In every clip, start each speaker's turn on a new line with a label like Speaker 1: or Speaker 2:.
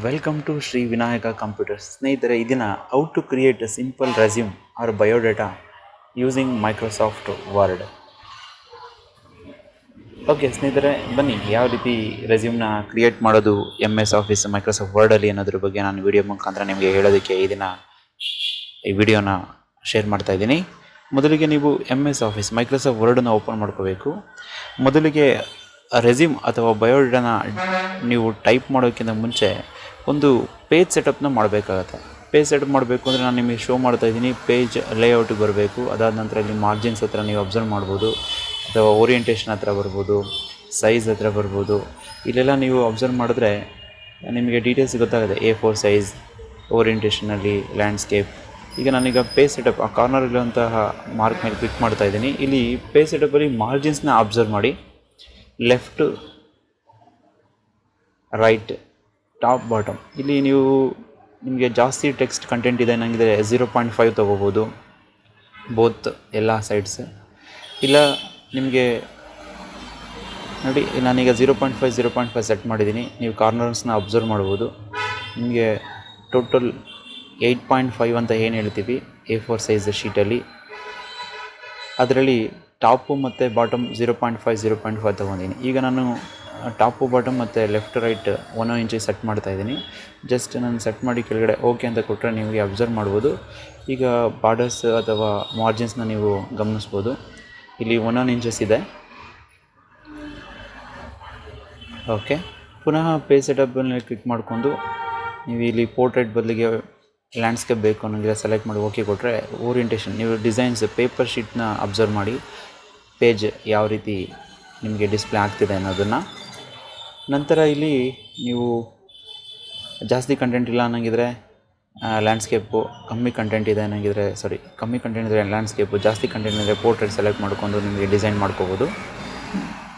Speaker 1: Welcome to Shri Vinayaka computers. ಸ್ನೇಹಿತರೆ, ಈ ದಿನ how to create a simple resume or biodata using Microsoft Word. Okay ಸ್ನೇಹಿತರೆ, ಬನ್ನಿ ಯಾವ ರೀತಿ ರೆಸ್ಯೂಮ್ನ ಕ್ರಿಯೇಟ್ ಮಾಡೋದು MS ಆಫೀಸ್ ಮೈಕ್ರೋಸಾಫ್ಟ್ ವರ್ಡಲ್ಲಿ ಅನ್ನೋದ್ರ ಬಗ್ಗೆ ನಾನು ವಿಡಿಯೋ ಮುಖಾಂತರ ನಿಮಗೆ ಹೇಳೋದಕ್ಕೆ ಈ ದಿನ ಈ ವಿಡಿಯೋನ ಶೇರ್ ಮಾಡ್ತಾ ಇದ್ದೀನಿ. ಮೊದಲಿಗೆ ನೀವು MS ಆಫೀಸ್ ಮೈಕ್ರೋಸಾಫ್ಟ್ ವರ್ಡನ್ನು ಓಪನ್ ಮಾಡ್ಕೋಬೇಕು. ಮೊದಲಿಗೆ ರೆಸ್ಯೂಮ್ ಅಥವಾ ಬಯೋಡೇಟಾನ ನೀವು ಟೈಪ್ ಮಾಡೋಕ್ಕಿಂತ ಮುಂಚೆ ಒಂದು ಪೇಜ್ ಸೆಟಪ್ನ ಮಾಡಬೇಕಾಗತ್ತೆ. ಪೇಜ್ ಸೆಟಪ್ ಮಾಡಬೇಕು ಅಂದರೆ ನಾನು ನಿಮಗೆ ಶೋ ಮಾಡ್ತಾ ಇದ್ದೀನಿ. ಪೇಜ್ ಲೇಔಟಿಗೆ ಬರಬೇಕು. ಅದಾದ ನಂತರ ಇಲ್ಲಿ ಮಾರ್ಜಿನ್ಸ್ ಹತ್ರ ನೀವು ಅಬ್ಸರ್ವ್ ಮಾಡ್ಬೋದು, ಅಥವಾ ಓರಿಯೆಂಟೇಷನ್ ಹತ್ರ ಬರ್ಬೋದು, ಸೈಜ್ ಹತ್ರ ಬರ್ಬೋದು. ಇಲ್ಲೆಲ್ಲ ನೀವು ಅಬ್ಸರ್ವ್ ಮಾಡಿದ್ರೆ ನಿಮಗೆ ಡೀಟೇಲ್ಸ್ ಗೊತ್ತಾಗುತ್ತೆ. A4 size, ಓರಿಯೆಂಟೇಷನಲ್ಲಿ landscape. ಈಗ ನಾನೀಗ ಪೇಜ್ ಸೆಟಪ್ ಆ ಕಾರ್ನರಲ್ಲಿರುವಂತಹ ಮಾರ್ಕ್ ಮೇಲೆ ಕ್ಲಿಕ್ ಮಾಡ್ತಾ ಇದ್ದೀನಿ. ಇಲ್ಲಿ ಪೇಜ್ ಸೆಟಪ್ಪಲ್ಲಿ ಮಾರ್ಜಿನ್ಸ್ನ ಅಬ್ಸರ್ವ್ ಮಾಡಿ. Left, right, top, bottom. ಇಲ್ಲಿ ನೀವು ನಿಮಗೆ ಜಾಸ್ತಿ ಟೆಕ್ಸ್ಟ್ ಕಂಟೆಂಟ್ ಇದೆ ನನಗೆ 0.5 ತೊಗೋಬೋದು, ಬೋತ್ ಎಲ್ಲ ಸೈಡ್ಸ್. ಇಲ್ಲ ನಿಮಗೆ ನೋಡಿ, ನಾನೀಗ 0.5 ಸೆಟ್ ಮಾಡಿದ್ದೀನಿ. ನೀವು ಕಾರ್ನರ್ಸ್ನ ಅಬ್ಸರ್ವ್ ಮಾಡ್ಬೋದು. ನಿಮಗೆ ಟೋಟಲ್ 8.5 ಅಂತ ಏನು ಹೇಳ್ತೀವಿ A4 ಸೈಜ್ ಶೀಟಲ್ಲಿ, ಅದರಲ್ಲಿ ಟಾಪು ಮತ್ತು ಬಾಟಮ್ 0.5 ತೊಗೊಂಡಿದ್ದೀನಿ. ಈಗ ನಾನು ಟಾಪು, ಬಾಟಮ್ ಮತ್ತು ಲೆಫ್ಟ್ ರೈಟ್ 1 ಇಂಚಿಗೆ ಸೆಟ್ ಮಾಡ್ತಾಯಿದ್ದೀನಿ. ಜಸ್ಟ್ ನಾನು ಸೆಟ್ ಮಾಡಿ ಕೆಳಗಡೆ ಓಕೆ ಅಂತ ಕೊಟ್ಟರೆ ನಿಮಗೆ ಅಬ್ಸರ್ವ್ ಮಾಡ್ಬೋದು. ಈಗ ಬಾರ್ಡರ್ಸ್ ಅಥವಾ ಮಾರ್ಜಿನ್ಸ್ನ ನೀವು ಗಮನಿಸ್ಬೋದು. ಇಲ್ಲಿ 1 ಇಂಚಸ್ ಇದೆ. ಓಕೆ, ಪುನಃ ಪೇಜ್ ಸೆಟಪ್ಪಲ್ಲಿ ಕ್ಲಿಕ್ ಮಾಡಿಕೊಂಡು ನೀವು ಇಲ್ಲಿ ಪೋರ್ಟ್ರೇಟ್ ಬದಲಿಗೆ ಲ್ಯಾಂಡ್ಸ್ಕೇಪ್ ಬೇಕು ಅನ್ನೋಂಗಿದ್ರೆ ಸೆಲೆಕ್ಟ್ ಮಾಡಿ ಓಕೆ ಕೊಟ್ಟರೆ, ಓರಿಯೆಂಟೇಷನ್ ನೀವು ಡಿಸೈನ್ಸ್ ಪೇಪರ್ ಶೀಟ್ನ ಅಬ್ಸರ್ವ್ ಮಾಡಿ ಪೇಜ್ ಯಾವ ರೀತಿ ನಿಮಗೆ ಡಿಸ್ಪ್ಲೇ ಆಗ್ತಿದೆ ಅನ್ನೋದನ್ನು. ನಂತರ ಇಲ್ಲಿ ನೀವು ಜಾಸ್ತಿ ಕಂಟೆಂಟ್ ಇಲ್ಲ ಅನ್ನಂಗಿದ್ರೆ ಲ್ಯಾಂಡ್ಸ್ಕೇಪು, ಕಮ್ಮಿ ಕಂಟೆಂಟ್ ಇದೆ ಅನ್ನಂಗಿದ್ರೆ ಕಮ್ಮಿ ಕಂಟೆಂಟ್ ಇದ್ದರೆ ಲ್ಯಾಂಡ್ಸ್ಕೇಪು, ಜಾಸ್ತಿ ಕಂಟೆಂಟ್ ಇದ್ದರೆ ಪೋರ್ಟ್ರೇಟ್ ಸೆಲೆಕ್ಟ್ ಮಾಡ್ಕೊಂಡು ನಿಮಗೆ ಡಿಸೈನ್ ಮಾಡ್ಕೋಬೋದು.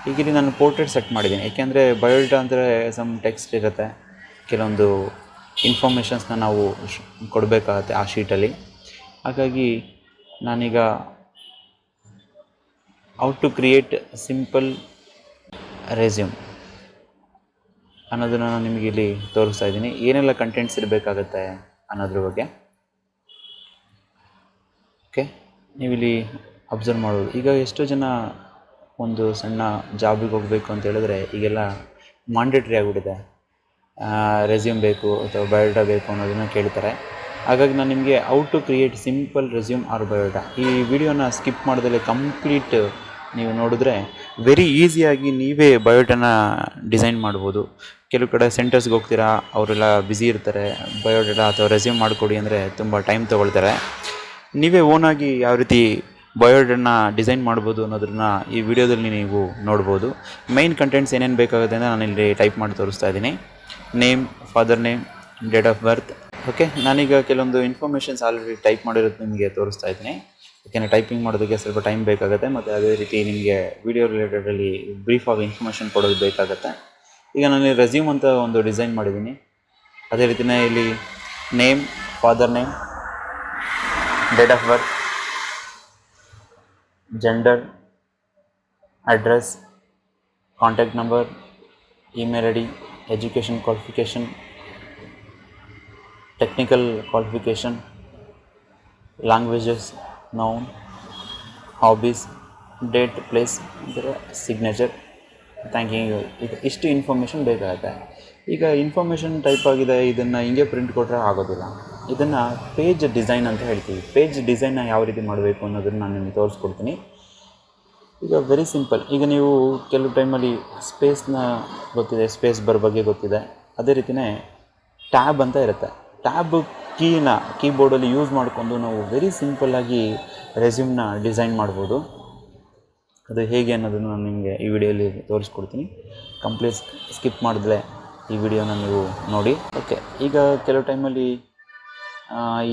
Speaker 1: ಈಗ ಇಲ್ಲಿ ನಾನು ಪೋರ್ಟ್ರೇಟ್ ಸೆಟ್ ಮಾಡಿದ್ದೀನಿ. ಏಕೆಂದರೆ ಬಯೋಡೇಟಾ ಅಂದರೆ ಸಮ್ ಟೆಕ್ಸ್ಟ್ ಇರುತ್ತೆ, ಕೆಲವೊಂದು ಇನ್ಫಾರ್ಮೇಷನ್ಸ್ನ ನಾವು ಕೊಡಬೇಕಾಗತ್ತೆ ಆ ಶೀಟಲ್ಲಿ. ಹಾಗಾಗಿ ನಾನೀಗ how to create simple resume ಅನ್ನೋದನ್ನು ನಾನು ನಿಮಗೆ ಇಲ್ಲಿ ತೋರಿಸ್ತಾ ಇದ್ದೀನಿ. ಏನೆಲ್ಲ ಕಂಟೆಂಟ್ಸ್ ಇರಬೇಕಾಗತ್ತೆ ಅನ್ನೋದ್ರ ಬಗ್ಗೆ. ಓಕೆ, ನೀವಿಲ್ಲಿ ಅಬ್ಸರ್ವ್ ಮಾಡ್ಬೋದು. ಈಗ ಎಷ್ಟೋ ಜನ ಒಂದು ಸಣ್ಣ ಜಾಬಿಗೆ ಹೋಗಬೇಕು ಅಂತ ಹೇಳಿದ್ರೆ ಈಗೆಲ್ಲ ಮ್ಯಾಂಡೇಟ್ರಿ ಆಗಿಬಿಟ್ಟಿದೆ. ರೆಸ್ಯೂಮ್ ಬೇಕು ಅಥವಾ ಬಯೋಡೇಟಾ ಬೇಕು ಅನ್ನೋದನ್ನು ಕೇಳ್ತಾರೆ. ಹಾಗಾಗಿ ನಾನು ನಿಮಗೆ how to create simple resume or biodata ಈ ವಿಡಿಯೋನ ಸ್ಕಿಪ್ ಮಾಡ್ದಲೇ ಕಂಪ್ಲೀಟ್ ನೀವು ನೋಡಿದ್ರೆ ವೆರಿ ಈಸಿಯಾಗಿ ನೀವೇ ಬಯೋಡೇಟಾನ ಡಿಸೈನ್ ಮಾಡ್ಬೋದು. ಕೆಲವು ಕಡೆ ಸೆಂಟರ್ಸ್ಗೆ ಹೋಗ್ತೀರಾ, ಅವರೆಲ್ಲ ಬ್ಯುಸಿ ಇರ್ತಾರೆ. ಬಯೋಡೇಟಾ ಅಥವಾ ರೆಸ್ಯೂಮ್ ಮಾಡಿಕೊಡಿ ಅಂದರೆ ತುಂಬ ಟೈಮ್ ತೊಗೊಳ್ತಾರೆ. ನೀವೇ ಓನಾಗಿ ಯಾವ ರೀತಿ ಬಯೋಡೇಟಾನ ಡಿಸೈನ್ ಮಾಡ್ಬೋದು ಅನ್ನೋದನ್ನ ಈ ವಿಡಿಯೋದಲ್ಲಿ ನೀವು ನೋಡ್ಬೋದು. ಮೈನ್ ಕಂಟೆಂಟ್ಸ್ ಏನೇನು ಬೇಕಾಗುತ್ತೆ ಅಂತ ನಾನಿಲ್ಲಿ ಟೈಪ್ ಮಾಡಿ ತೋರಿಸ್ತಾ ಇದ್ದೀನಿ. Name, father name, date of birth. Okay, ನಾನೀಗ ಕೆಲವೊಂದು ಇನ್ಫಾರ್ಮೇಷನ್ಸ್ ಆಲ್ರೆಡಿ ಟೈಪ್ ಮಾಡಿರೋದು ನಿಮಗೆ ತೋರಿಸ್ತಾ ಇದ್ದೀನಿ. ಯಾಕೆಂದರೆ ಟೈಪಿಂಗ್ ಮಾಡೋದಕ್ಕೆ ಸ್ವಲ್ಪ ಟೈಮ್ ಬೇಕಾಗುತ್ತೆ, ಮತ್ತು ಅದೇ ರೀತಿ ನಿಮಗೆ ವಿಡಿಯೋ ರಿಲೇಟೆಡಲ್ಲಿ ಬ್ರೀಫಾಗಿ ಇನ್ಫಾರ್ಮೇಷನ್ ಕೊಡೋದು ಬೇಕಾಗುತ್ತೆ. ಈಗ ನಾನು ರೆಸ್ಯೂಮ್ ಅಂತ ಒಂದು ಡಿಸೈನ್ ಮಾಡಿದ್ದೀನಿ. ಅದೇ ರೀತಿಯೇ ಇಲ್ಲಿ name, father name, date of birth, gender, address, contact number, email ID, education qualification, technical qualification, languages, noun, hobbies, date, place, ಇದರ ಸಿಗ್ನೇಚರ್, ಥ್ಯಾಂಕಿಂಗ್. ಇದು ಇಷ್ಟು ಇನ್ಫಾರ್ಮೇಷನ್ ಬೇಕಾಗುತ್ತೆ. ಈಗ ಇನ್ಫಾರ್ಮೇಷನ್ ಟೈಪ್ ಆಗಿದೆ, ಇದನ್ನು ಹಿಂಗೆ ಪ್ರಿಂಟ್ ಕೊಟ್ಟರೆ ಆಗೋದಿಲ್ಲ. ಇದನ್ನು ಪೇಜ್ ಡಿಸೈನ್ ಅಂತ ಹೇಳ್ತೀವಿ. ಪೇಜ್ ಡಿಸೈನ್ನ ಯಾವ ರೀತಿ ಮಾಡಬೇಕು ಅನ್ನೋದನ್ನು ನಾನು ನಿಮಗೆ ತೋರಿಸ್ಕೊಡ್ತೀನಿ. ಈಗ ವೆರಿ ಸಿಂಪಲ್. ಈಗ ನೀವು ಕೆಲವು ಟೈಮಲ್ಲಿ ಸ್ಪೇಸ್ನ ಗೊತ್ತಿದೆ, ಸ್ಪೇಸ್ ಬಾರ್ ಬಗ್ಗೆ ಗೊತ್ತಿದೆ. ಅದೇ ರೀತಿಯೇ ಟ್ಯಾಬ್ ಅಂತ ಇರುತ್ತೆ. ಟ್ಯಾಬ್ ಕೀಬೋರ್ಡಲ್ಲಿ ಯೂಸ್ ಮಾಡಿಕೊಂಡು ನಾವು ವೆರಿ ಸಿಂಪಲ್ಲಾಗಿ ರೆಸ್ಯೂಮ್ನ ಡಿಸೈನ್ ಮಾಡ್ಬೋದು. ಅದು ಹೇಗೆ ಅನ್ನೋದನ್ನು ನಾನು ನಿಮಗೆ ಈ ವಿಡಿಯೋಲಿ ತೋರಿಸ್ಕೊಡ್ತೀನಿ. ಕಂಪ್ಲೀಟ್ ಸ್ಕಿಪ್ ಮಾಡಿದ್ರೆ ಈ ವಿಡಿಯೋನ ನೀವು ನೋಡಿ. ಓಕೆ, ಈಗ ಕೆಲವು ಟೈಮಲ್ಲಿ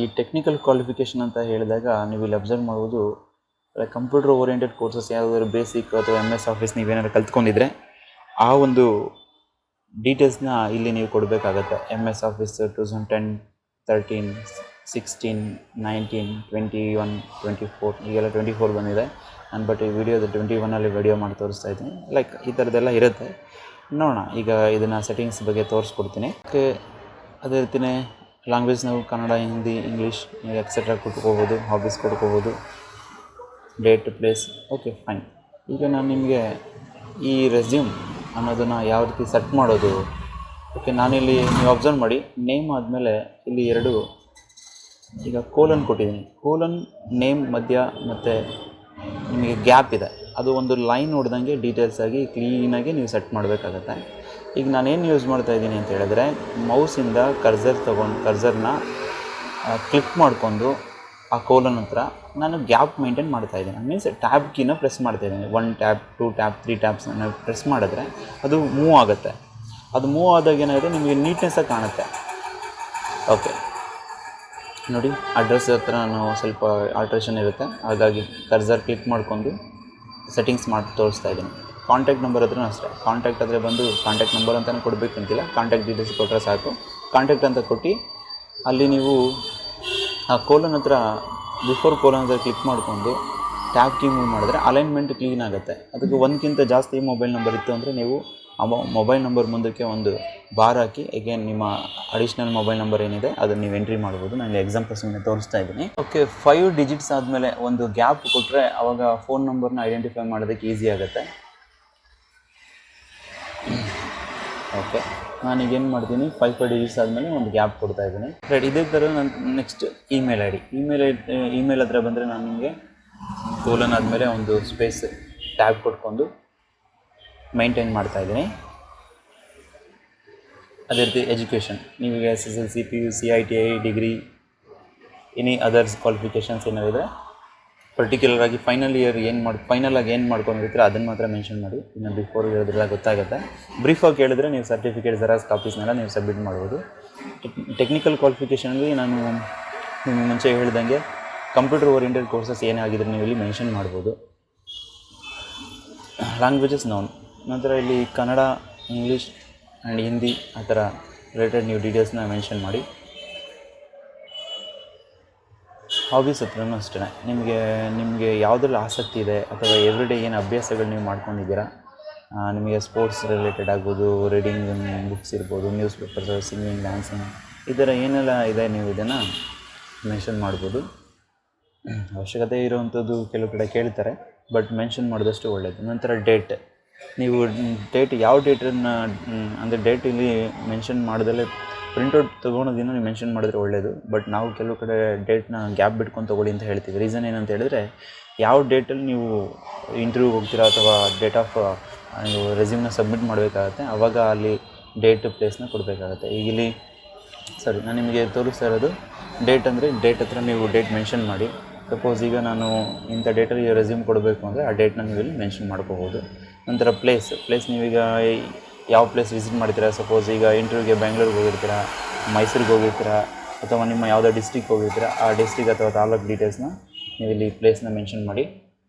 Speaker 1: ಈ ಟೆಕ್ನಿಕಲ್ ಕ್ವಾಲಿಫಿಕೇಷನ್ ಅಂತ ಹೇಳಿದಾಗ ನೀವು ಇಲ್ಲಿ ಅಬ್ಸರ್ವ್ ಮಾಡ್ಬೋದು. ಕಂಪ್ಯೂಟರ್ ಓರಿಯೆಂಟೆಡ್ ಕೋರ್ಸಸ್ ಯಾವುದಾದ್ರು ಬೇಸಿಕ್ ಅಥವಾ MS ಆಫೀಸ್ ನೀವೇನಾದ್ರು ಕಲ್ತ್ಕೊಂಡಿದ್ರೆ ಆ ಒಂದು ಡೀಟೇಲ್ಸ್ನ ಇಲ್ಲಿ ನೀವು ಕೊಡಬೇಕಾಗತ್ತೆ. MS ಆಫೀಸ್ 2010, 13, 16, 19, 21, 24 ಈಗೆಲ್ಲ 24 ಬಂದಿದೆ. ನಾನು ಬಟ್ ಈ ವಿಡಿಯೋದ 21ಅಲ್ಲಿ ವಿಡಿಯೋ ಮಾಡಿ ತೋರಿಸ್ತಾ ಇದ್ದೀನಿ. ಲೈಕ್ ಈ ಥರದ್ದೆಲ್ಲ ಇರುತ್ತೆ. ನೋಡೋಣ. ಈಗ ಇದನ್ನು ಸೆಟ್ಟಿಂಗ್ಸ್ ಬಗ್ಗೆ ತೋರಿಸ್ಕೊಡ್ತೀನಿ. ಓಕೆ, ಅದೇ ರೀತಿಯೇ ಲ್ಯಾಂಗ್ವೇಜ್ ನಾವು ಕನ್ನಡ, ಹಿಂದಿ, ಇಂಗ್ಲೀಷ್ ಎಕ್ಸೆಟ್ರಾ ಕೊಟ್ಕೋಬೋದು. ಹಾಬೀಸ್ ಕೊಟ್ಕೋಬೋದು, ಡೇಟ್, ಪ್ಲೇಸ್. Okay, fine. ಈಗ ನಾನು ನಿಮಗೆ ಈ ರೆಸ್ಯೂಮ್ ಅನ್ನೋದನ್ನು ಯಾವ ರೀತಿ ಸೆಟ್ ಮಾಡೋದು. ಓಕೆ, ನಾನಿಲ್ಲಿ ನೀವು ಅಬ್ಸರ್ವ್ ಮಾಡಿ, ನೇಮ್ ಆದಮೇಲೆ ಇಲ್ಲಿ 2 ಈಗ ಕೋಲನ್ ಕೊಟ್ಟಿದ್ದೀನಿ. ಕೋಲನ್ ನೇಮ್ ಮಧ್ಯ ಮತ್ತು ನಿಮಗೆ ಗ್ಯಾಪ್ ಇದೆ. ಅದು ಒಂದು ಲೈನ್ ಹೊಡೆದಂಗೆ ಡೀಟೇಲ್ಸಾಗಿ ಕ್ಲೀನಾಗಿ ನೀವು ಸೆಟ್ ಮಾಡಬೇಕಾಗತ್ತೆ. ಈಗ ನಾನೇನು ಯೂಸ್ ಮಾಡ್ತಾಯಿದ್ದೀನಿ ಅಂತ ಹೇಳಿದ್ರೆ, ಮೌಸಿಂದ ಕರ್ಸರ್ನ ಕ್ಲಿಕ್ ಮಾಡಿಕೊಂಡು ಆ ಕೋಲನ್ ಹತ್ರ ನಾನು ಗ್ಯಾಪ್ ಮೇಂಟೈನ್ ಮಾಡ್ತಾಯಿದ್ದೀನಿ. ಮೀನ್ಸ್ ಟ್ಯಾಬ್ ಕೀನ ಪ್ರೆಸ್ ಮಾಡ್ತಾಯಿದ್ದೀನಿ. 1 ಟ್ಯಾಬ್, 2 ಟ್ಯಾಬ್, 3 ಟ್ಯಾಬ್ಸನ್ನು ಪ್ರೆಸ್ ಮಾಡಿದ್ರೆ ಅದು ಮೂವ್ ಆಗುತ್ತೆ. ಅದು ಮೂವ್ ಆದಾಗ ಏನಾಗುತ್ತೆ, ನಿಮಗೆ ನೀಟ್ನೆಸ್ಸಾಗಿ ಕಾಣುತ್ತೆ. ಓಕೆ, ನೋಡಿ, ಅಡ್ರೆಸ್ ಹತ್ರ ನಾನು ಸ್ವಲ್ಪ ಆಲ್ಟ್ರೇಷನ್ ಇರುತ್ತೆ, ಹಾಗಾಗಿ ಕರ್ಸರ್ ಕ್ಲಿಕ್ ಮಾಡಿಕೊಂಡು ಸೆಟ್ಟಿಂಗ್ಸ್ ಮಾಡಿ ತೋರಿಸ್ತಾ ಇದ್ದೀನಿ. ಕಾಂಟ್ಯಾಕ್ಟ್ ನಂಬರ್ ಹತ್ರ ಅಷ್ಟೇ. ಕಾಂಟ್ಯಾಕ್ಟ್ ಆದರೆ ಬಂದು ಕಾಂಟ್ಯಾಕ್ಟ್ ನಂಬರ್ ಅಂತಲೇ ಕೊಡಬೇಕಂತಿಲ್ಲ, ಕಾಂಟ್ಯಾಕ್ಟ್ ಡೀಟೇಲ್ಸ್ ಕೊಟ್ಟರೆ ಸಾಕು. ಕಾಂಟ್ಯಾಕ್ಟ್ ಅಂತ ಕೊಟ್ಟು ಅಲ್ಲಿ ನೀವು ಆ ಕೋಲನ್ ಹತ್ರ ಬಿಫೋರ್ ಕೋಲನ್ ಹತ್ರ ಕ್ಲಿಕ್ ಮಾಡಿಕೊಂಡು ಟ್ಯಾಬ್ ಕೀ ಮೂವ್ ಮಾಡಿದ್ರೆ ಅಲೈನ್ಮೆಂಟ್ ಕ್ಲೀನ್ ಆಗುತ್ತೆ. ಅದಕ್ಕೆ ಒಂದಕ್ಕಿಂತ ಜಾಸ್ತಿ ಮೊಬೈಲ್ ನಂಬರ್ ಇತ್ತು ಅಂದರೆ ನೀವು ಆ ಮೊಬೈಲ್ ನಂಬರ್ ಮುಂದಕ್ಕೆ ಒಂದು ಬಾರ್ ಹಾಕಿ ಅಗೇನ್ ನಿಮ್ಮ ಅಡಿಷ್ನಲ್ ಮೊಬೈಲ್ ನಂಬರ್ ಏನಿದೆ ಅದನ್ನು ನೀವು ಎಂಟ್ರಿ ಮಾಡ್ಬೋದು. ನಾನು ಎಕ್ಸಾಂಪಲ್ ಸುಮ್ಮನೆ ತೋರಿಸ್ತಾ ಇದ್ದೀನಿ. ಓಕೆ, 5 ಡಿಜಿಟ್ಸ್ ಆದಮೇಲೆ ಒಂದು ಗ್ಯಾಪ್ ಕೊಟ್ಟರೆ ಆವಾಗ ಫೋನ್ ನಂಬರ್ನ ಐಡೆಂಟಿಫೈ ಮಾಡೋದಕ್ಕೆ ಈಸಿ ಆಗುತ್ತೆ. ಓಕೆ, ನಾನೀಗೇನು ಮಾಡ್ತೀನಿ, 5 ಡಿಜಿಟ್ಸ್ ಆದಮೇಲೆ ಒಂದು ಗ್ಯಾಪ್ ಕೊಡ್ತಾ ಇದ್ದೀನಿ. ರೈಟ್, ಇದೇ ಥರ ನಾನು next email I D. Email ಹತ್ರ ಬಂದರೆ ನಾನು ನಿಮಗೆ ಕೋಲನ್ ಆದಮೇಲೆ ಒಂದು ಸ್ಪೇಸ್ ಟ್ಯಾಬ್ ಕೊಟ್ಕೊಂಡು ಮೈಂಟೈನ್ ಮಾಡ್ತಾಯಿದ್ದೀನಿ. ಅದೇ ರೀತಿ ಎಜುಕೇಷನ್, ನೀವೀಗ SSLC, PUC, ITI, degree, any others qualifications ಏನಾದರೆ ಪರ್ಟಿಕ್ಯುಲರಾಗಿ ಫೈನಲಾಗಿ ಏನು ಮಾಡ್ಕೊಂಡಿರ್ತೀರ ಅದನ್ನು ಮಾತ್ರ ಮೆನ್ಷನ್ ಮಾಡಿ. ಇನ್ನು ಬಿಫೋರ್ ಇರೋದ್ರೆಲ್ಲ ಗೊತ್ತಾಗುತ್ತೆ. ಬ್ರೀಫಾಗಿ ಕೇಳಿದ್ರೆ ನೀವು ಸರ್ಟಿಫಿಕೇಟ್, ಜೆರಾಕ್ಸ್ ಕಾಪೀಸ್ನೆಲ್ಲ ನೀವು ಸಬ್ಮಿಟ್ ಮಾಡ್ಬೋದು. ಟೆಕ್ನಿಕಲ್ ಕ್ವಾಲಿಫಿಕೇಷನಲ್ಲಿ ನಾನು ನಿಮಗೆ ಮುಂಚೆ ಹೇಳ್ದಂಗೆ ಕಂಪ್ಯೂಟರ್ ಓರಿಯೆಂಟೆಡ್ ಕೋರ್ಸಸ್ ಏನಾಗಿದ್ರೆ ನೀವು ಇಲ್ಲಿ ಮೆನ್ಷನ್ ಮಾಡ್ಬೋದು. ಲ್ಯಾಂಗ್ವೇಜಸ್ ನಂತರ ಇಲ್ಲಿ ಕನ್ನಡ, ಇಂಗ್ಲೀಷ್ ಆ್ಯಂಡ್ ಹಿಂದಿ ಆ ಥರ ರಿಲೇಟೆಡ್ ನೀವು ಡೀಟೇಲ್ಸ್ನ ಮೆನ್ಷನ್ ಮಾಡಿ. ಹಾಬೀಸ್ ಹತ್ರನೂ ಅಷ್ಟೇ, ನಿಮಗೆ ಯಾವುದ್ರಲ್ಲಿ ಆಸಕ್ತಿ ಇದೆ ಅಥವಾ ಎವ್ರಿಡೇ ಏನು ಅಭ್ಯಾಸಗಳು ನೀವು ಮಾಡ್ಕೊಂಡಿದ್ದೀರಾ, ನಿಮಗೆ ಸ್ಪೋರ್ಟ್ಸ್ ರಿಲೇಟೆಡ್ ಆಗ್ಬೋದು, ರೀಡಿಂಗ್ ಬುಕ್ಸ್ ಇರ್ಬೋದು, ನ್ಯೂಸ್ ಪೇಪರ್ಸ್, ಸಿಂಗಿಂಗ್, ಡ್ಯಾನ್ಸಿಂಗ್, ಈ ಥರ ಏನೆಲ್ಲ ಇದೆ ನೀವು ಇದನ್ನು ಮೆನ್ಷನ್ ಮಾಡ್ಬೋದು. ಅವಶ್ಯಕತೆ ಇರುವಂಥದ್ದು ಕೆಲವು ಕಡೆ ಕೇಳ್ತಾರೆ, ಬಟ್ ಮೆನ್ಷನ್ ಮಾಡಿದಷ್ಟು ಒಳ್ಳೆಯದು. ನಂತರ ಡೇಟ್, ನೀವು ಯಾವ ಡೇಟನ್ನು ಅಂದರೆ ಡೇಟ್ ಇಲ್ಲಿ ಮೆನ್ಷನ್ ಮಾಡ್ದಲೇ ಪ್ರಿಂಟೌಟ್ ತೊಗೊಳೋದಿನ ನೀವು ಮೆನ್ಷನ್ ಮಾಡಿದ್ರೆ ಒಳ್ಳೆಯದು. ಬಟ್ ನಾವು ಕೆಲವು ಕಡೆ ಡೇಟ್ನ ಗ್ಯಾಪ್ ಬಿಟ್ಕೊಂಡು ತೊಗೊಳ್ಳಿ ಅಂತ ಹೇಳ್ತೀವಿ. ರೀಸನ್ ಏನಂತ ಹೇಳಿದ್ರೆ, ಯಾವ ಡೇಟಲ್ಲಿ ನೀವು ಇಂಟರ್ವ್ಯೂಗೆ ಹೋಗ್ತೀರಾ ಅಥವಾ ಡೇಟ್ ಆಫ್ ನೀವು ರೆಸ್ಯೂಮ್ನ ಸಬ್ಮಿಟ್ ಮಾಡಬೇಕಾಗತ್ತೆ, ಆವಾಗ ಅಲ್ಲಿ ಡೇಟ್, ಪ್ಲೇಸ್ನ ಕೊಡಬೇಕಾಗತ್ತೆ. ಈಗ ಇಲ್ಲಿ ನಾನು ನಿಮಗೆ ತೋರಿಸ್ತಾ ಇರೋದು ಡೇಟ್ ಅಂದರೆ ಡೇಟ್ ಹತ್ರ ನೀವು ಡೇಟ್ ಮೆನ್ಷನ್ ಮಾಡಿ. ಸಪೋಸ್ ಈಗ ನಾನು ಇಂಥ ಡೇಟಲ್ಲಿ ರೆಸ್ಯೂಮ್ ಕೊಡಬೇಕು ಅಂದರೆ ಆ ಡೇಟ್ನ ನೀವು ಇಲ್ಲಿ ಮೆನ್ಷನ್ ಮಾಡ್ಕೋಬೋದು. ನಂತರ ಪ್ಲೇಸ್ ನೀವೀಗ ಯಾವ ಪ್ಲೇಸ್ ವಿಸಿಟ್ ಮಾಡ್ತೀರಾ, ಸಪೋಸ್ ಈಗ ಇಂಟರ್ವ್ಯೂಗೆ ಬೆಂಗಳೂರಿಗೆ ಹೋಗಿರ್ತೀರಾ, ಮೈಸೂರಿಗೆ ಹೋಗಿರ್ತೀರಾ, ಅಥವಾ ನಿಮ್ಮ ಯಾವುದೋ ಡಿಸ್ಟ್ರಿಕ್ಟ್ ಹೋಗಿರ್ತೀರಾ, ಆ ಡಿಸ್ಟ್ರಿಕ್ಟ್ ಅಥವಾ ತಾಲೂಕು ಡೀಟೇಲ್ಸ್ನ ನೀವು ಇಲ್ಲಿ ಪ್ಲೇಸ್ನ ಮೆನ್ಷನ್ ಮಾಡಿ.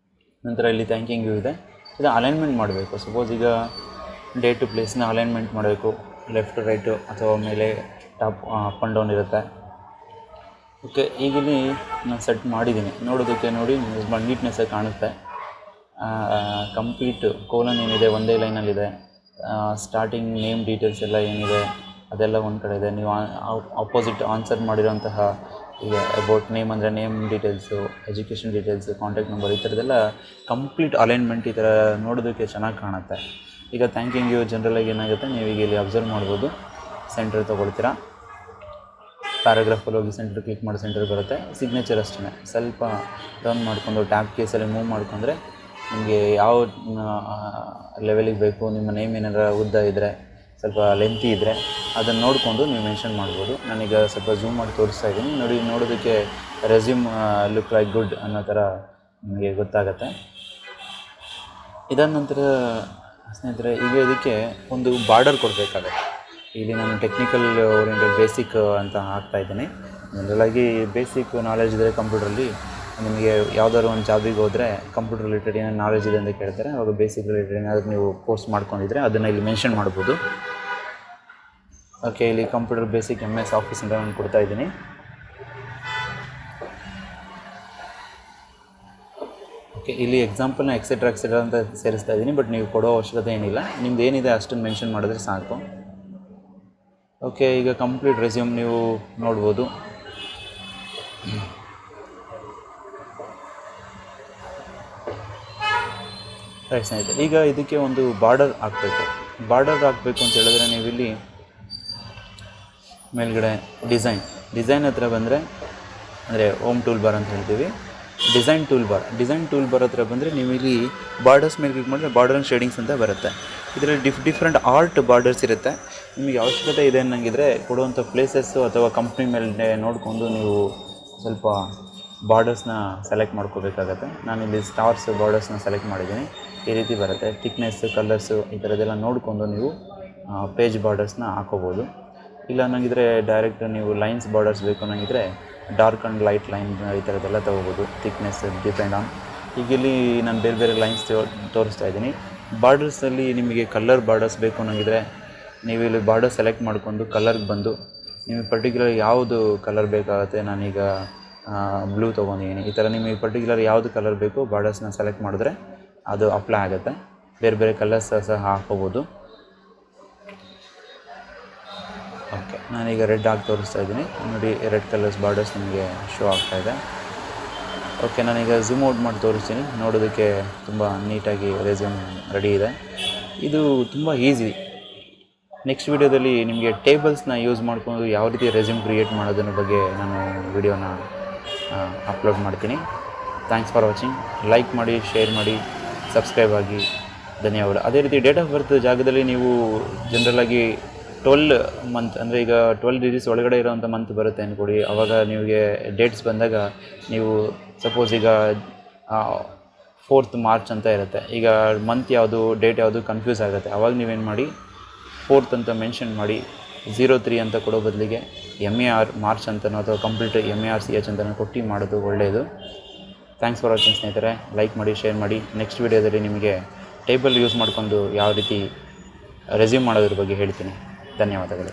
Speaker 1: ನಂತರ ಇಲ್ಲಿ ಥ್ಯಾಂಕಿಂಗ್ ಯು ಇದೆ, ಇದು ಅಲೈನ್ಮೆಂಟ್ ಮಾಡಬೇಕು. ಸಪೋಸ್ ಈಗ ಡೇಟು ಪ್ಲೇಸ್ನ ಅಲೈನ್ಮೆಂಟ್ ಮಾಡಬೇಕು, ಲೆಫ್ಟ್ ರೈಟು ಅಥವಾ ಮೇಲೆ ಟಾಪ್ ಅಪ್ ಆ್ಯಂಡ್ ಡೌನ್ ಇರುತ್ತೆ. ಓಕೆ, ಈಗಿಲ್ಲಿ ನಾನು ಸೆಟ್ ಮಾಡಿದ್ದೀನಿ, ನೋಡೋದಕ್ಕೆ ನೋಡಿ ನೀಟ್ನೆಸ್ಸಾಗಿ ಕಾಣುತ್ತೆ. ಕಂಪ್ಲೀಟ್ ಕೋಲನ್ ಏನಿದೆ ಒಂದೇ ಲೈನಲ್ಲಿದೆ. ಸ್ಟಾರ್ಟಿಂಗ್ ನೇಮ್ ಡೀಟೇಲ್ಸ್ ಎಲ್ಲ ಏನಿದೆ ಅದೆಲ್ಲ ಒಂದು ಕಡೆ ಇದೆ. ನೀವು ಆಪೋಸಿಟ್ ಆನ್ಸರ್ ಮಾಡಿರೋಂತಹ ಈಗ ಅಬೌಟ್ ನೇಮ್ ಅಂದರೆ name details, education details, contact number, ಈ ಥರದ್ದೆಲ್ಲ ಕಂಪ್ಲೀಟ್ ಅಲೈನ್ಮೆಂಟ್ ಈ ಥರ ನೋಡೋದಕ್ಕೆ ಚೆನ್ನಾಗಿ ಕಾಣುತ್ತೆ. ಈಗ ಥ್ಯಾಂಕಿಂಗ್ ಯು ಜನರಲಾಗಿ ಏನಾಗುತ್ತೆ, ನೀವೀಗ ಇಲ್ಲಿ ಅಬ್ಸರ್ವ್ ಮಾಡ್ಬೋದು. ಸೆಂಟರ್ ತೊಗೊಳ್ತೀರಾ, ಪ್ಯಾರಾಗ್ರಾಫಲ್ಲಿ ಹೋಗಿ ಸೆಂಟರ್ ಕ್ಲಿಕ್ ಮಾಡಿ ಸೆಂಟರ್ ಬರುತ್ತೆ. ಸಿಗ್ನೇಚರ್ ಅಷ್ಟೇ, ಸ್ವಲ್ಪ ರನ್ ಮಾಡಿಕೊಂಡು ಟ್ಯಾಬ್ ಕೇಸಲ್ಲಿ ಮೂವ್ ಮಾಡಿಕೊಂಡ್ರೆ ನಿಮಗೆ ಯಾವ ಲೆವೆಲಿಗೆ ಬೇಕು, ನಿಮ್ಮ ನೇಮ್ ಏನಾರ ಉದ್ದ ಇದ್ದರೆ, ಸ್ವಲ್ಪ ಲೆಂತಿ ಇದ್ದರೆ ಅದನ್ನು ನೋಡಿಕೊಂಡು ನೀವು ಮೆನ್ಷನ್ ಮಾಡ್ಬೋದು. ನಾನೀಗ ಸ್ವಲ್ಪ ಝೂಮ್ ಮಾಡಿ ತೋರಿಸ್ತಾ ಇದ್ದೀನಿ ನೋಡಿ. ನೋಡೋದಕ್ಕೆ ರೆಸ್ಯೂಮ್ ಲುಕ್ ಲೈಕ್ ಗುಡ್ ಅನ್ನೋ ಥರ ನಿಮಗೆ ಗೊತ್ತಾಗುತ್ತೆ. ಇದಾದ ನಂತರ ಸ್ನೇಹಿತರೆ, ಈಗ ಇದಕ್ಕೆ ಒಂದು ಬಾರ್ಡರ್ ಕೊಡಬೇಕಾಗುತ್ತೆ. ಇಲ್ಲಿ ನಾನು ಟೆಕ್ನಿಕಲ್ ಓರಿಯೆಂಟೆಡ್ ಬೇಸಿಕ್ ಅಂತ ಹಾಕ್ತಾಯಿದ್ದೀನಿ. ಜನರಲಾಗಿ ಬೇಸಿಕ್ ನಾಲೆಜ್ ಇದ್ದರೆ ಕಂಪ್ಯೂಟ್ರಲ್ಲಿ ನಿಮಗೆ ಯಾವುದಾದ್ರು ಒಂದು ಜಾಬಿಗೆ ಹೋದರೆ ಕಂಪ್ಯೂಟರ್ ರಿಲೇಟೆಡ್ ಏನೇನು ನಾಲೆಜ್ ಇದೆ ಅಂತ ಕೇಳ್ತಾರೆ. ಆವಾಗ ಬೇಸಿಕ್ ರಿಲೇಟೆಡ್ ಏನಾದರೂ ನೀವು ಕೋರ್ಸ್ ಮಾಡ್ಕೊಂಡಿದ್ರೆ ಅದನ್ನು ಇಲ್ಲಿ ಮೆನ್ಷನ್ ಮಾಡ್ಬೋದು. ಓಕೆ, ಇಲ್ಲಿ ಕಂಪ್ಯೂಟರ್ ಬೇಸಿಕ್ MS ಆಫೀಸ್ ಅಂತ ನಾನು ಕೊಡ್ತಾಯಿದ್ದೀನಿ. ಓಕೆ, ಓಕೆ, ಇಲ್ಲಿ ಎಕ್ಸಾಂಪಲ್ನ ಎಕ್ಸೆಟ್ರಾ ಅಂತ ಸೇರಿಸ್ತಾ ಇದ್ದೀನಿ, ಬಟ್ ನೀವು ಕೊಡೋ ಅವಶ್ಯಕತೆ ಏನಿಲ್ಲ. ನಿಮ್ದು ಏನಿದೆ ಅಷ್ಟನ್ನು ಮೆನ್ಷನ್ ಮಾಡಿದ್ರೆ ಸಾಕು. ಓಕೆ, ಈಗ ಕಂಪ್ಲೀಟ್ ರೆಸ್ಯೂಮ್ ನೀವು ನೋಡ್ಬೋದು. ರೈಟ್ ಸ್ನೇಹಿತರೆ, ಈಗ ಇದಕ್ಕೆ ಒಂದು ಬಾರ್ಡರ್ ಹಾಕಬೇಕು ಅಂತ ಹೇಳಿದ್ರೆ ನೀವು ಇಲ್ಲಿ ಮೇಲ್ಗಡೆ ಡಿಸೈನ್ ಹತ್ರ ಬಂದರೆ, ಅಂದರೆ ಹೋಮ್ ಟೂಲ್ ಬಾರ್ ಅಂತ ಹೇಳ್ತೀವಿ, ಡಿಸೈನ್ ಟೂಲ್ ಬಾರ್ ಹತ್ರ ಬಂದರೆ ನೀವು ಇಲ್ಲಿ ಬಾರ್ಡರ್ಸ್ ಮೇಲೆ ಕ್ಲಿಕ್ ಮಾಡಿದ್ರೆ ಬಾರ್ಡರ್ ಆ್ಯಂಡ್ ಶೇಡಿಂಗ್ಸ್ ಅಂತ ಬರುತ್ತೆ. ಇದರಲ್ಲಿ ಡಿಫ್ರೆಂಟ್ ಆರ್ಟ್ ಬಾರ್ಡರ್ಸ್ ಇರುತ್ತೆ. ನಿಮಗೆ ಅವಶ್ಯಕತೆ ಇದೆ ಅನ್ನಂಗಿದ್ರೆ ಕೊಡುವಂಥ ಪ್ಲೇಸಸ್ಸು ಅಥವಾ ಕಂಪ್ನಿ ಮೇಲೆ ನೋಡಿಕೊಂಡು ನೀವು ಸ್ವಲ್ಪ ಬಾರ್ಡರ್ಸ್ನ ಸೆಲೆಕ್ಟ್ ಮಾಡ್ಕೋಬೇಕಾಗತ್ತೆ. ನಾನಿಲ್ಲಿ ಸ್ಟಾರ್ಸ್ ಬಾರ್ಡರ್ಸ್ನ ಸೆಲೆಕ್ಟ್ ಮಾಡಿದ್ದೀನಿ. ಈ ರೀತಿ ಬರುತ್ತೆ. ಥಿಕ್ನೆಸ್ಸು, ಕಲರ್ಸು ಈ ಥರದ್ದೆಲ್ಲ ನೋಡಿಕೊಂಡು ನೀವು ಪೇಜ್ ಬಾರ್ಡರ್ಸ್ನ ಹಾಕೋಬೋದು. ಇಲ್ಲ ಅನ್ನಂಗಿದ್ರೆ ಡೈರೆಕ್ಟ್ ನೀವು ಲೈನ್ಸ್ ಬಾರ್ಡರ್ಸ್ ಬೇಕು ಅನ್ನಂಗಿದ್ರೆ ಡಾರ್ಕ್ ಆ್ಯಂಡ್ ಲೈಟ್ ಲೈನ್ ಈ ಥರದ್ದೆಲ್ಲ ತೊಗೋಬೋದು. Thickness depend on. ಈಗ ಇಲ್ಲಿ ನಾನು ಬೇರೆ ಲೈನ್ಸ್ ತೋರಿಸ್ತಾ ಇದ್ದೀನಿ. ಬಾರ್ಡರ್ಸಲ್ಲಿ ನಿಮಗೆ ಕಲರ್ ಬಾರ್ಡರ್ಸ್ ಬೇಕು ಅನ್ನಂಗಿದ್ರೆ ನೀವು ಇಲ್ಲಿ ಬಾರ್ಡರ್ ಸೆಲೆಕ್ಟ್ ಮಾಡಿಕೊಂಡು ಕಲರ್ಗೆ ಬಂದು ನಿಮಗೆ ಪರ್ಟಿಕ್ಯುಲರ್ ಯಾವುದು ಕಲರ್ ಬೇಕಾಗುತ್ತೆ, ನಾನೀಗ ಬ್ಲೂ ತೊಗೊಂಡಿದ್ದೀನಿ. ಈ ಥರ ನಿಮಗೆ ಪರ್ಟಿಕ್ಯುಲರ್ ಯಾವುದು ಕಲರ್ ಬೇಕು ಬಾರ್ಡರ್ಸ್ನ ಸೆಲೆಕ್ಟ್ ಮಾಡಿದ್ರೆ ಅದು ಅಪ್ಲೈ ಆಗುತ್ತೆ. ಬೇರೆ ಕಲರ್ಸ್ ಸಹ ಹಾಕೋಬೋದು. ಓಕೆ, ನಾನೀಗ ರೆಡ್ ಆಗಿ ತೋರಿಸ್ತಾ ಇದ್ದೀನಿ. ನೋಡಿ, ರೆಡ್ ಕಲರ್ಸ್ ಬಾರ್ಡರ್ಸ್ ನಿಮಗೆ ಶೋ ಆಗ್ತಾಯಿದೆ. ಓಕೆ, ನಾನೀಗ ಝೂಮ್ ಔಟ್ ಮಾಡಿ ತೋರಿಸ್ತೀನಿ. ನೋಡೋದಕ್ಕೆ ತುಂಬ ನೀಟಾಗಿ ರೆಸ್ಯೂಮ್ ರೆಡಿ ಇದೆ. ಇದು ತುಂಬ ಈಸಿ. ನೆಕ್ಸ್ಟ್ ವಿಡಿಯೋದಲ್ಲಿ ನಿಮಗೆ ಟೇಬಲ್ಸ್ನ ಯೂಸ್ ಮಾಡಿಕೊಂಡು ಯಾವ ರೀತಿ ರೆಸ್ಯೂಮ್ ಕ್ರಿಯೇಟ್ ಮಾಡೋದನ್ನ ಬಗ್ಗೆ ನಾನು ವಿಡಿಯೋನ ಅಪ್ಲೋಡ್ ಮಾಡ್ತೀನಿ. Thanks for watching. ಲೈಕ್ ಮಾಡಿ, ಶೇರ್ ಮಾಡಿ, ಸಬ್ಸ್ಕ್ರೈಬ್ ಆಗಿ. ಧನ್ಯವಾದ. ಅದೇ ರೀತಿ ಡೇಟ್ ಆಫ್ ಬರ್ತ್ ಜಾಗದಲ್ಲಿ ನೀವು ಜನರಲಾಗಿ 12 ಮಂತ್, ಅಂದರೆ ಈಗ 12 ಡಿಜಿಟ್ಸ್ ಒಳಗಡೆ ಇರೋವಂಥ ಮಂತ್ ಬರುತ್ತೆ ಅಂದ್ಕೊಡಿ. ಆವಾಗ ನಿಮಗೆ ಡೇಟ್ಸ್ ಬಂದಾಗ ನೀವು ಸಪೋಸ್ ಈಗ 4th ಮಾರ್ಚ್ ಅಂತ ಇರುತ್ತೆ. ಈಗ ಮಂತ್ ಯಾವುದು ಡೇಟ್ ಯಾವುದು ಕನ್ಫ್ಯೂಸ್ ಆಗುತ್ತೆ. ಆವಾಗ ನೀವೇನು ಮಾಡಿ 4th ಅಂತ ಮೆನ್ಷನ್ ಮಾಡಿ 03 ಅಂತ ಕೊಡೋ ಬದಲಿಗೆ MAR ಮಾರ್ಚ್ ಅಂತನೋ ಅಥವಾ ಕಂಪ್ಲೀಟ್ MARCH ಅಂತನೋ ಕೊಟ್ಟು ಮಾಡೋದು ಒಳ್ಳೆಯದು. ಥ್ಯಾಂಕ್ಸ್ ಫಾರ್ ವಾಚಿಂಗ್ ಸ್ನೇಹಿತರೆ. ಲೈಕ್ ಮಾಡಿ, ಶೇರ್ ಮಾಡಿ. ನೆಕ್ಸ್ಟ್ ವಿಡಿಯೋದಲ್ಲಿ ನಿಮಗೆ ಟೇಬಲ್ ಯೂಸ್ ಮಾಡಿಕೊಂಡು ಯಾವ ರೀತಿ ರೆಸ್ಯೂಮ್ ಮಾಡೋದ್ರ ಬಗ್ಗೆ ಹೇಳ್ತೀನಿ. ಧನ್ಯವಾದಗಳು.